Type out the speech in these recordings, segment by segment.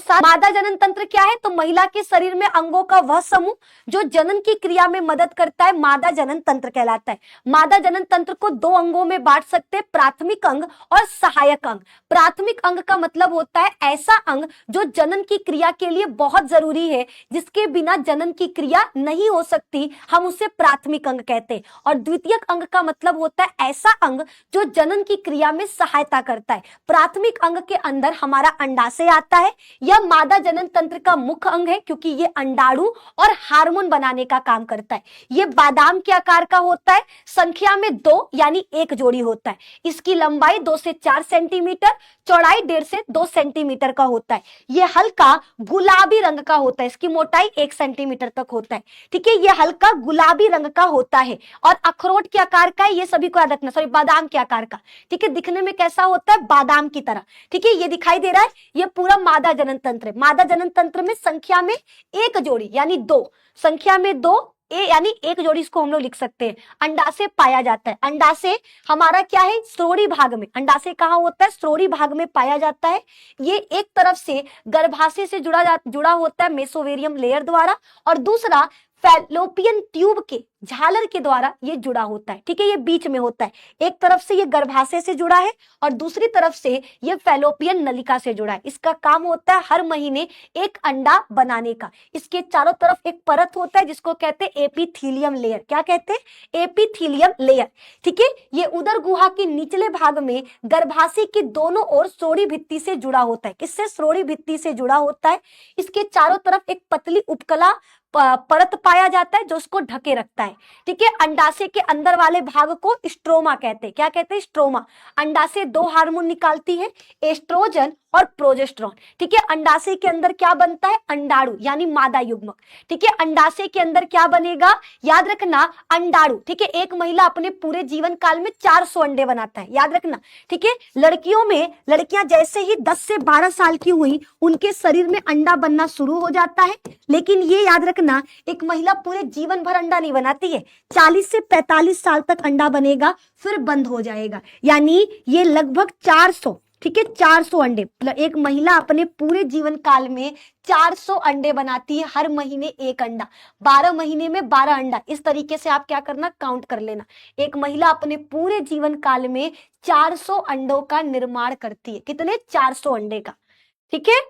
साथ मादा जनन तंत्र क्या है, तो महिला के शरीर में अंगों का वह समूह जो जनन की क्रिया में मदद करता है, मादा जनन तंत्र कहलाता है। मादा जनन तंत्र को दो अंगों में बांट सकते हैं, प्राथमिक अंग और सहायक अंग। प्राथमिक अंग का मतलब होता है ऐसा अंग जो जनन की क्रिया के लिए बहुत जरूरी है, जिसके बिना जनन की क्रिया नहीं हो सकती, हम उसे प्राथमिक अंग कहते हैं। और द्वितीयक अंग का मतलब होता है ऐसा अंग जो जनन की क्रिया में सहायता करता है। प्राथमिक अंग के अंदर हमारा अंडाशय आता है, यह मादा जनन तंत्र का मुख्य अंग है क्योंकि ये अंडाणु और हार्मोन बनाने का काम करता है। ये बादाम के आकार का होता है, संख्या में 2 यानी 1 जोड़ी होता है। इसकी लंबाई 2 से 4 सेंटीमीटर, चौड़ाई 1.5 से 2 सेंटीमीटर का होता है। ये हल्का गुलाबी रंग का होता है, इसकी मोटाई 1 सेंटीमीटर तक होता है। ठीक है, ये हल्का गुलाबी रंग का होता है और अखरोट के आकार का है, ये सभी को याद रखना, सॉरी बादाम के आकार का। ठीक है, दिखने में कैसा होता है, बादाम की तरह। ठीक है, ये दिखाई दे रहा है, ये पूरा मादा जनन तंत्र है। मादा जनन तंत्र में संख्या में 1 जोड़ी यानी 2, संख्या में 2 यानी 1 जोड़ी, इसको हम लोग लिख सकते हैं। अंडाशय पाया जाता है, अंडाशय हमारा क्या है, स्रोड़ी भाग में। अंडाशय कहाँ होता है, स्रोड़ी भाग में पाया जाता है। ये एक तरफ से गर्भाशय से जुड़ा होता है मेसोवेरियम लेयर द्वारा, और दूसरा फैलोपियन ट्यूब के झालर के द्वारा ये जुड़ा होता है। ठीक है, ये बीच में होता है। एक तरफ से ये गर्भाशय से जुड़ा है और दूसरी तरफ से ये फैलोपियन नलिका से जुड़ा है। इसका काम होता है हर महीने एक अंडा बनाने का। इसके चारों तरफ एक परत होता है जिसको कहते हैं एपिथीलियम लेयर। क्या कहते हैं, एपिथीलियम लेयर। ठीक है, ये उदर गुहा के निचले भाग में गर्भाशय की दोनों ओर श्रोणि भित्ति से जुड़ा होता है। किससे, श्रोणि भित्ति से जुड़ा होता है। इसके चारों तरफ एक पतली उपकला परत पाया जाता है जो उसको ढके रखता है। ठीक है, अंडाशय के अंदर वाले भाग को स्ट्रोमा कहते हैं। क्या कहते हैं, स्ट्रोमा। अंडाशय 2 हार्मोन निकालती है, एस्ट्रोजन और प्रोजेस्टेरोन। ठीक है, अंडाशय के अंदर क्या बनता है, अंडाणु यानी मादा युग्मक। ठीक है, अंडाशय के अंदर क्या बनेगा, याद रखना, अंडाणु। ठीक है, एक महिला अपने पूरे जीवन काल में 400 अंडे बनाता है, याद रखना। ठीक है, लड़कियां जैसे ही 10 से 12 साल की हुई, उनके शरीर में अंडा बनना शुरू हो जाता है। लेकिन ये याद रखना, एक महिला पूरे जीवन भर अंडा नहीं बनाती है, 40 से 45 साल तक अंडा बनेगा फिर बंद हो जाएगा। यानी ये लगभग 400, ठीक है, 400 अंडे। एक महिला अपने पूरे जीवन काल में 400 अंडे बनाती है, हर महीने एक अंडा, 12 महीने में 12 अंडा। इस तरीके से आप क्या करना, काउंट कर लेना। एक महिला अपने पूरे जीवन काल में 400 अंडों का निर्माण करती है। कितने, 400 अंडे का। ठीक है,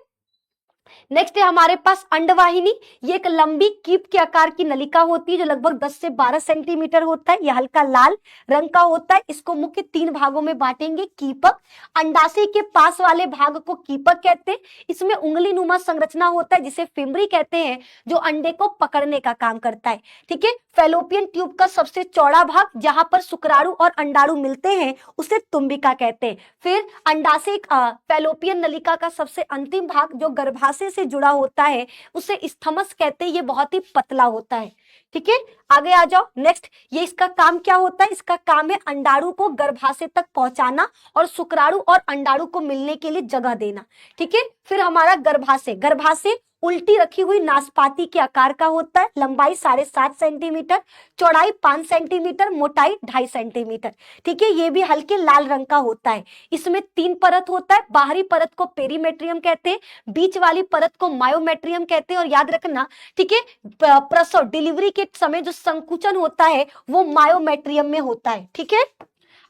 नेक्स्ट है हमारे पास अंडवाहिनी। ये एक लंबी कीप के आकार की नलिका होती है जो लगभग 10 से 12 सेंटीमीटर होता है। यह हल्का लाल रंग का होता है। इसको मुख्य 3 भागों में बांटेंगे, कीपक। अंडाशय के पास वाले भाग को कीपक कहते हैं। इसमें उंगली नुमा संरचना होता है जिसे फिम्बरी कहते हैं, जो अंडे को पकड़ने का काम करता है। ठीक है, फैलोपियन ट्यूब का सबसे चौड़ा भाग जहां पर शुक्राणु और अंडाणु मिलते हैं उसे तुम्बिका कहते हैं। फिर अंडाशय फैलोपियन नलिका का सबसे अंतिम भाग जो गर्भाशय से जुड़ा होता है उसे स्थमस कहते हैं। ये बहुत ही पतला होता है। ठीक है, आगे आ जाओ। नेक्स्ट, ये इसका काम क्या होता है, इसका काम है अंडाणु को गर्भाशय तक पहुंचाना और शुक्राणु और अंडाणु को मिलने के लिए जगह देना। ठीक है, फिर हमारा गर्भाशय उल्टी रखी हुई नाशपाती के आकार का होता है। लंबाई 7.5 सेंटीमीटर, चौड़ाई 5 सेंटीमीटर, मोटाई 2.5 सेंटीमीटर। ठीक है, ये भी हल्के लाल रंग का होता है। इसमें 3 परत होता है। बाहरी परत को पेरीमेट्रियम कहते हैं, बीच वाली परत को मायोमेट्रियम कहते हैं। और याद रखना, ठीक है, प्रसव डिलीवरी के समय जो संकुचन होता है वो मायोमेट्रियम में होता है। ठीक है,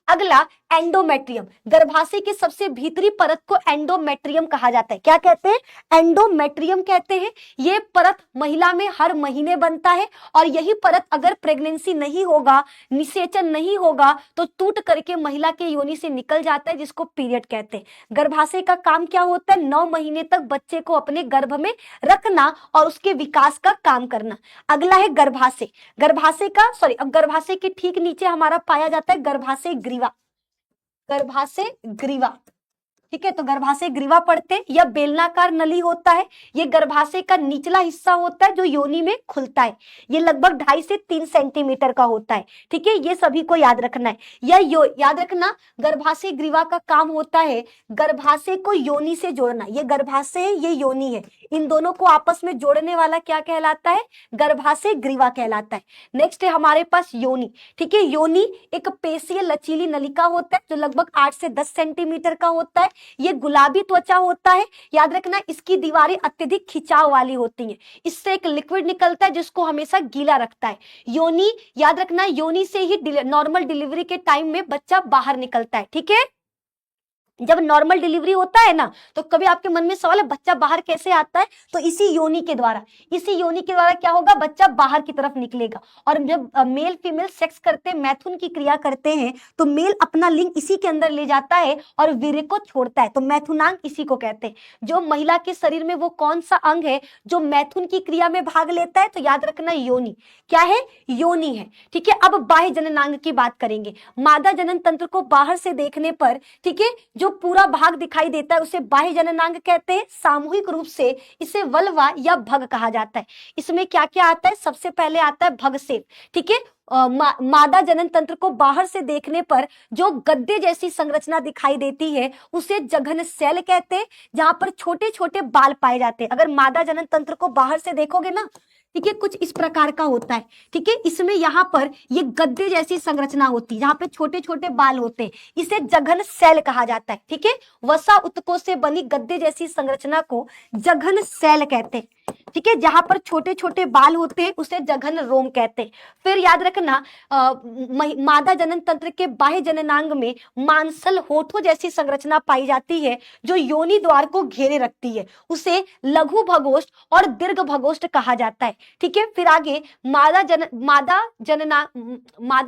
अगला एंडोमेट्रियम। गर्भाशय की सबसे भीतरी परत को एंडोमेट्रियम कहा जाता है। क्या कहते हैं, एंडोमेट्रियम कहते हैं। ये परत महिला में हर महीने बनता है और यही परत अगर प्रेगनेंसी नहीं होगा, निषेचन नहीं होगा, तो टूट करके महिला के योनि से निकल जाता है, जिसको पीरियड कहते हैं। गर्भाशय का काम क्या होता है, 9 महीने तक बच्चे को अपने गर्भ में रखना और उसके विकास का काम करना। अगला है गर्भाशय। गर्भाशय के ठीक नीचे हमारा पाया जाता है गर्भाशय ग्रीवा। ठीक है, तो गर्भाशय ग्रीवा पढ़ते हैं। यह बेलनाकार नली होता है। यह गर्भाशय का निचला हिस्सा होता है जो योनि में खुलता है। ये लगभग 2.5 से 3 सेंटीमीटर का होता है। ठीक है, ये सभी को याद रखना है। याद रखना, गर्भाशय ग्रीवा का काम होता है गर्भाशय को योनि से जोड़ना। ये गर्भाशय है, ये योनि है, इन दोनों को आपस में जोड़ने वाला क्या कहलाता है, गर्भाशय ग्रीवा कहलाता है। नेक्स्ट है हमारे पास योनि। ठीक है, योनि एक पेशीय लचीली नलिका होता है जो लगभग 8 से 10 सेंटीमीटर का होता है। ये गुलाबी त्वचा होता है। याद रखना इसकी दीवारें अत्यधिक खिंचाव वाली होती हैं। इससे एक लिक्विड निकलता है जिसको हमेशा गीला रखता है। योनि, याद रखना योनि से ही नॉर्मल डिलीवरी के टाइम में बच्चा बाहर निकलता है। ठीक है, जब नॉर्मल डिलीवरी होता है ना, तो कभी आपके मन में सवाल है बच्चा बाहर कैसे आता है, तो इसी योनि के द्वारा, इसी योनि के द्वारा क्या होगा, बच्चा बाहर की तरफ निकलेगा। और जब मेल फीमेल सेक्स करते हैं, मैथुन की क्रिया करते हैं, तो मेल अपना लिंग इसी के अंदर ले जाता है और वीर्य को छोड़ता है, तो मैथुनांग इसी को कहते हैं। जो महिला के शरीर में वो कौन सा अंग है जो मैथुन की क्रिया में भाग लेता है, तो याद रखना योनि। क्या है, योनि है। ठीक है, अब बाह्य जननांग की बात करेंगे। मादा जनन तंत्र को बाहर से देखने पर, ठीक है, जो पूरा भाग दिखाई देता है उसे बाह्य जननांग कहते हैं। सामूहिक रूप से इसे वल्वा या भग कहा जाता है। इसमें क्या क्या आता है, सबसे पहले आता है भगसेप। ठीक है, मादा जनन तंत्र को बाहर से देखने पर जो गद्दे जैसी संरचना दिखाई देती है उसे जघन सेल कहते हैं, जहां पर छोटे छोटे बाल पाए जाते हैं। अगर मादा जनन तंत्र को बाहर से देखोगे ना, ठीक है, कुछ इस प्रकार का होता है। ठीक है, इसमें यहाँ पर ये गद्दे जैसी संरचना होती है जहां पे छोटे छोटे बाल होते हैं, इसे जघन सेल कहा जाता है। ठीक है, वसा उत्तकों से बनी गद्दे जैसी संरचना को जघन सेल कहते हैं। ठीक है, जहां पर छोटे छोटे बाल होते हैं उसे जघन रोम कहते हैं। फिर याद रखना मादा जनन तंत्र के बाह्य जननांग में मांसल होठों जैसी संरचना पाई जाती है जो योनि द्वार को घेरे रखती है, उसे लघु भगोष्ठ और दीर्घ भगोष्ठ कहा जाता है। ठीक है, फिर आगे मादा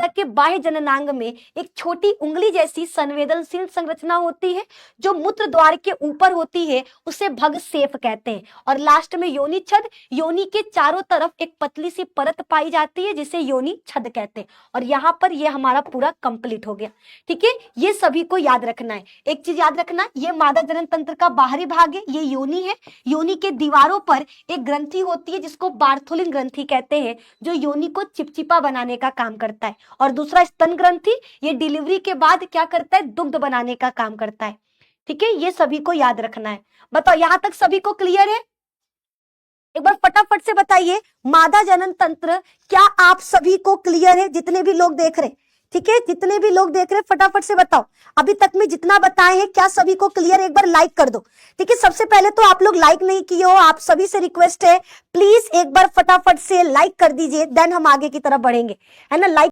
के बाह्य जननांग में एक छोटी उंगली जैसी संवेदनशील संरचना होती है जो मूत्र द्वार के ऊपर होती है, उसे भगसेफ कहते हैं। और लास्ट में योनि छद, योनि के चारों तरफ एक पतली सी परत पाई जाती है जिसे योनि छद कहते हैं। और यहाँ पर ये हमारा पूरा कंप्लीट हो गया। ठीक है, ये सभी को याद रखना है। एक चीज याद रखना, ये मादा जनन तंत्र का बाहरी भाग है, ये योनि है। योनि के दीवारों पर एक ग्रंथि होती है जिसको बार्थोलिन ग्रंथि कहते हैं, जो योनि को चिपचिपा बनाने का काम करता है। और दूसरा स्तन ग्रंथि, ये डिलीवरी के बाद क्या करता है, दुग्ध बनाने का काम करता है। ठीक है, ये सभी को याद रखना है। बताओ यहां तक सभी को क्लियर है? एक बार फटाफट से बताइए, मादा जनन तंत्र क्या आप सभी को क्लियर है? जितने भी लोग देख रहे, ठीक है, जितने भी लोग देख रहे फटाफट से बताओ। अभी तक में जितना बताए हैं क्या सभी को क्लियर? एक बार लाइक कर दो। ठीक है, सबसे पहले तो आप लोग लाइक नहीं किए हो, आप सभी से रिक्वेस्ट है प्लीज एक बार फटाफट से लाइक कर दीजिए, देन हम आगे की तरफ बढ़ेंगे, है ना। लाइक